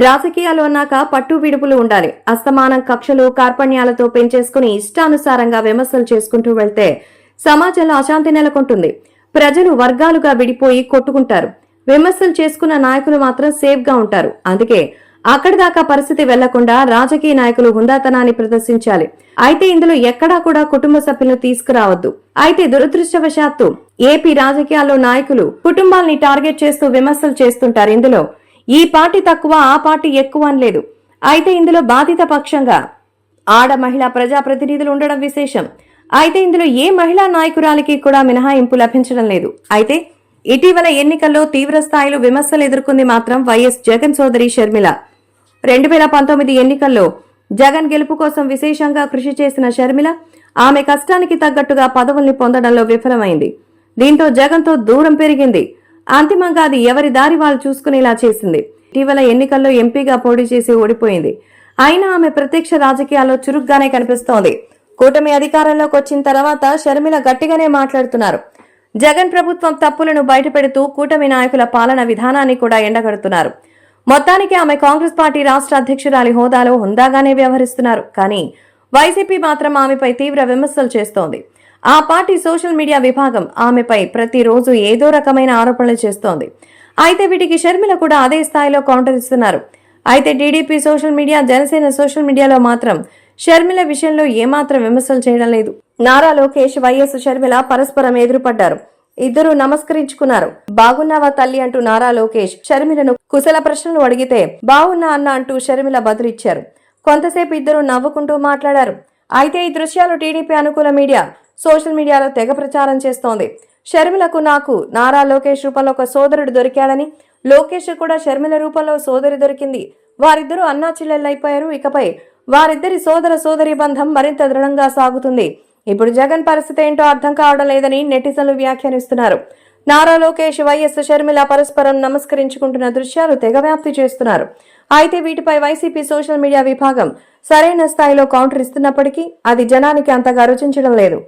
రాజకీయాలు అన్నాక పట్టు విడుపులు ఉండాలి. అస్తమానం కక్షలు కార్పణ్యాలతో పెంచేసుకుని ఇష్టానుసారంగా విమర్శలు చేసుకుంటూ వెళ్తే సమాజంలో అశాంతి నెలకొంటుంది. ప్రజలు వర్గాలుగా విడిపోయి కొట్టుకుంటారు. విమర్శలు చేసుకున్న నాయకులు మాత్రం సేఫ్ గా ఉంటారు. అందుకే అక్కడి దాకా పరిస్థితి వెళ్లకుండా రాజకీయ నాయకులు హుందాతనాన్ని ప్రదర్శించాలి. అయితే ఇందులో ఎక్కడా కూడా కుటుంబ సభ్యులను తీసుకురావద్దు. అయితే దురదృష్టవశాత్తు ఏపీ రాజకీయాల్లో నాయకులు కుటుంబాల్ని టార్గెట్ చేస్తూ విమర్శలు చేస్తుంటారు. ఇందులో ఈ పార్టీ తక్కువ, ఆ పార్టీ ఎక్కువ అని లేదు. అయితే ఇందులో బాధిత పక్షంగా ఆడ మహిళా ప్రజాప్రతినిధులు ఉండడం విశేషం. అయితే ఇందులో ఏ మహిళా నాయకురాలికి కూడా మినహాయింపు లభించడం లేదు. అయితే ఇటీవల ఎన్నికల్లో తీవ్ర స్థాయిలో విమర్శలు ఎదుర్కొంది మాత్రం వైఎస్ జగన్ సోదరి షర్మిల. 2019 ఎన్నికల్లో జగన్ గెలుపు కోసం విశేషంగా కృషి చేసిన షర్మిల ఆమె కష్టానికి తగ్గట్టుగా పదవుల్ని పొందడంలో విఫలమైంది. దీంతో జగన్తో దూరం పెరిగింది. అంతిమంగా అది ఎవరి దారి వాళ్ళు చూసుకునేలా చేసింది. ఇటీవల ఎన్నికల్లో ఎంపీగా పోటీ చేసి ఓడిపోయింది. అయినా ఆమె ప్రత్యక్ష రాజకీయాల్లో చురుగ్గానే కనిపిస్తోంది. కూటమి అధికారంలోకి వచ్చిన తర్వాత షర్మిల గట్టిగానే మాట్లాడుతున్నారు. జగన్ ప్రభుత్వం తప్పులను బయటపెడుతూ కూటమి నాయకుల పాలన విధానాన్ని కూడా ఎండగడుతున్నారు. మొత్తానికి ఆమె కాంగ్రెస్ పార్టీ రాష్ట్ర అధ్యక్షురాలి హోదాలో హుందాగానే వ్యవహరిస్తున్నారు. కానీ వైసీపీ మాత్రం ఆమెపై తీవ్ర విమర్శలు చేస్తోంది. ఆ పార్టీ సోషల్ మీడియా విభాగం ఆమెపై ప్రతిరోజు ఏదో రకమైన ఆరోపణలు చేస్తోంది. అయితే వీటికి షర్మిల కూడా అదే స్థాయిలో కౌంటర్ ఇస్తున్నారు. అయితే TDP social media, Janasena social మీడియాలో మాత్రం షర్మిల విషయంలో ఏమాత్రం విమర్శలు చేయడం లేదు. నారా లోకేష్, వైఎస్ షర్మిల పరస్పరం ఎదురుపడ్డారు. ఇద్దరు నమస్కరించుకున్నారు. బాగున్నావా తల్లి అంటూ నారా లోకేష్ షర్మిలను కుశల ప్రశ్నలు అడిగితే బాగున్నా అన్న అంటూ షర్మిల బదులిచ్చారు. కొంతసేపు ఇద్దరు నవ్వుకుంటూ మాట్లాడారు. అయితే ఈ దృశ్యాలు టీడీపీ అనుకూల మీడియా సోషల్ మీడియాలో తెగ ప్రచారం చేస్తోంది. షర్మిలకు నాకు నారా లోకేష్ రూపంలో ఒక సోదరుడు దొరికాడని, లోకేష్ కూడా షర్మిల రూపంలో సోదరి దొరికింది. వారిద్దరూ అన్నా చెల్లెళ్ళైపోయారు. ఇకపై వారిద్దరి సోదర సోదరి బంధం మరింత దృఢంగా సాగుతుంది. ఇప్పుడు జగన్ పరిస్థితి ఏంటో అర్థం కావడం లేదని నెటిజన్లు వ్యాఖ్యానిస్తున్నారు. నారా లోకేష్, వైఎస్ షర్మిల పరస్పరం నమస్కరించుకుంటున్న దృశ్యాలు తెగ వ్యాప్తి చేస్తున్నారు. అయితే వీటిపై వైసీపీ సోషల్ మీడియా విభాగం సరైన స్థాయిలో కౌంటర్ ఇస్తున్నప్పటికీ అది జనానికి అంతగా రుచించడం లేదు.